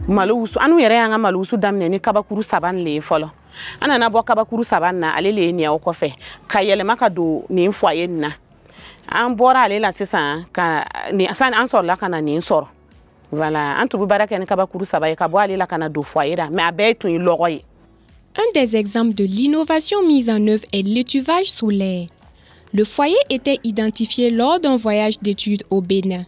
malusu anu yere anga malusu damne ni kabakuru saban le folo ana na bo kabakuru saban na ale le ni o kofe ka yele maka do ni foyer na an bora ale la sisa ka ni asan an sor la kana ni sor voilà an tubu baraka ni kabakuru saban ka bo ale la kana do foyer da mais abetu ni logoy. Un des exemples de l'innovation mise en œuvre est l'étuvage solaire. Le foyer était identifié lors d'un voyage d'études au Bénin.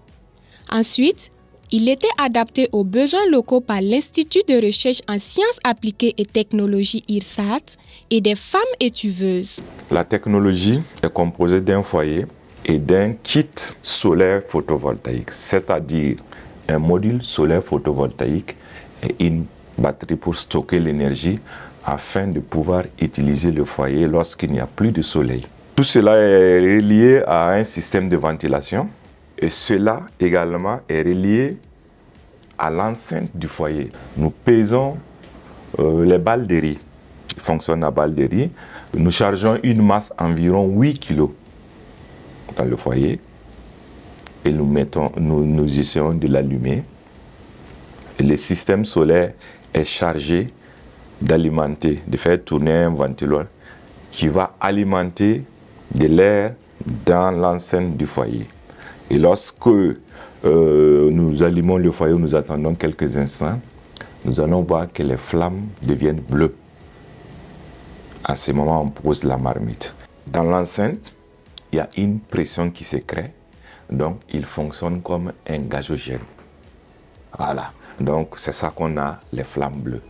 Ensuite, il était adapté aux besoins locaux par l'Institut de recherche en sciences appliquées et technologies IRSAT et des femmes étuveuses. La technologie est composée d'un foyer et d'un kit solaire photovoltaïque, c'est-à-dire un module solaire photovoltaïque et une batterie pour stocker l'énergie afin de pouvoir utiliser le foyer lorsqu'il n'y a plus de soleil. Tout cela est relié à un système de ventilation et cela également est relié à l'enceinte du foyer. Nous pesons les balles de riz, qui fonctionnent à balles de riz. Nous chargeons une masse environ 8 kg dans le foyer et nous essayons de l'allumer. Le système solaire est chargé d'alimenter, de faire tourner un ventilo qui va alimenter de l'air dans l'enceinte du foyer. Et lorsque nous allumons le foyer, nous attendons quelques instants, nous allons voir que les flammes deviennent bleues. À ce moment, on pose la marmite. Dans l'enceinte, il y a une pression qui se crée, donc il fonctionne comme un gazogène. Voilà, donc c'est ça qu'on a, les flammes bleues.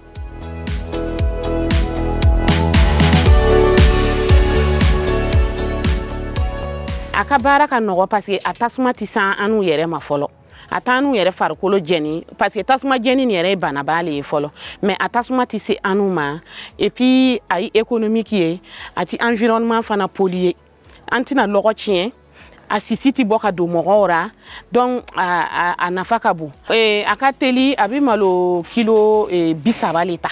Akabara ka nogo parce que atasuma ti san anu yere ma folo atanu yere farkolo jeni parce que tasuma jeni ni yere bana bale folo mais atasuma ti se anu ma et puis ay économique yé ati environnement fana polier antina logo chien asisiti boka do mogora donc a nafaka bu akateli abi malo kilo bisaba leta.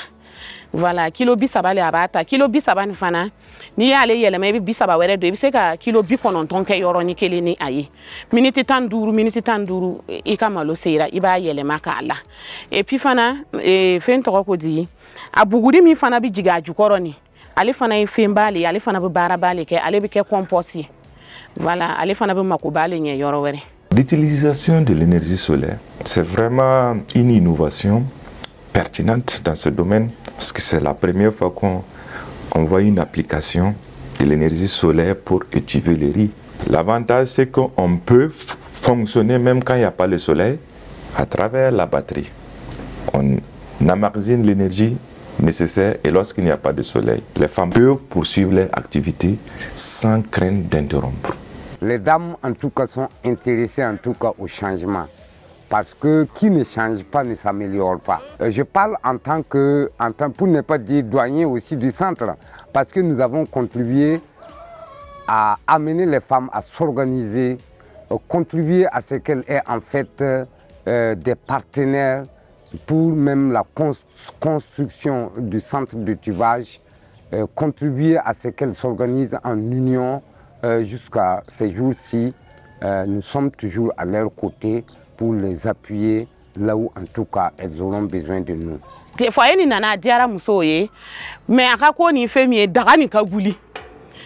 Voilà, kilo bisaba le abata, kilo bisaba ni fana. Ni ale yele me bisaba were do se ka kilo bi kononton ke yoro ni kele ni aye. Minute tan duru i ka malo seira i ba yele maka ala. Et puis fana fen to ko di abugudi mi fana bi jiga jukoro ni. Ale fana e fembale, ale fana bi bara bale ke ale bi ke compost. Voilà, ale fana bi makobale nye yoro were. L'utilisation de l'énergie solaire, c'est vraiment une innovation pertinente dans ce domaine parce que c'est la première fois qu'on voit une application de l'énergie solaire pour étuver le riz. L'avantage, c'est qu'on peut fonctionner même quand il n'y a pas le soleil à travers la batterie. On emmagasine l'énergie nécessaire et lorsqu'il n'y a pas de soleil, les femmes peuvent poursuivre leur activité sans crainte d'interrompre. Les dames, en tout cas, sont intéressées en tout cas au changement. Parce que qui ne change pas ne s'améliore pas. Je parle en tant pour ne pas dire douanier aussi du centre, parce que nous avons contribué à amener les femmes à s'organiser, contribuer à ce qu'elles aient en fait des partenaires pour même la construction du centre de tuvage, contribuer à ce qu'elles s'organisent en union jusqu'à ces jours-ci. Nous sommes toujours à leur côté pour les appuyer là où en tout cas elles auront besoin de nous. Des fois ni nana diara musoye mais akako ni femi daga ni kaguli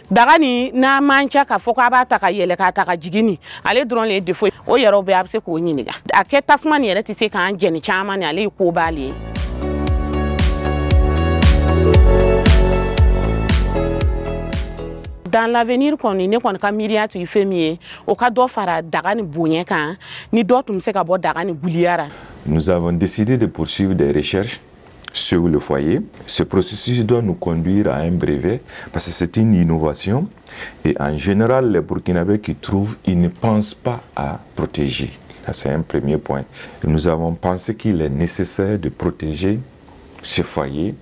daga ni na mancha ka foka ba ta ka yele ka ta ka jigini ale dron le defo o yero be abse ko nyiniga aketasman yele ti se kan jeni chama ni ale ko bale. Dans l'avenir, quand on est quand Miria tu fais mieux, au cas d'où faire d'agani bougnéka, ni d'autres me sait d'agani bouliara. Nous avons décidé de poursuivre des recherches sur le foyer. Ce processus doit nous conduire à un brevet parce que c'est une innovation et en général les Burkinabés qui trouvent, ils ne pensent pas à protéger. C'est un premier point. Et nous avons pensé qu'il est nécessaire de protéger ce foyer,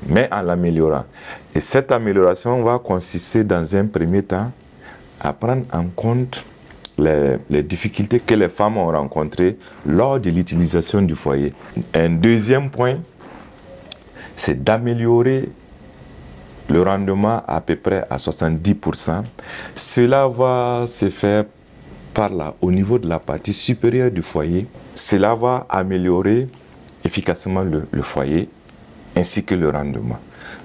mais en l'améliorant. Et cette amélioration va consister dans un premier temps à prendre en compte les difficultés que les femmes ont rencontrées lors de l'utilisation du foyer. Un deuxième point, c'est d'améliorer le rendement à peu près à 70%. Cela va se faire par là, au niveau de la partie supérieure du foyer. Cela va améliorer efficacement le foyer ainsi que le rendement.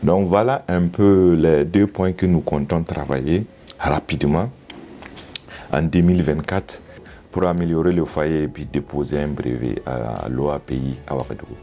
Donc voilà un peu les 2 points que nous comptons travailler rapidement en 2024 pour améliorer le foyer et puis déposer un brevet à l'OAPI à Ouagadougou.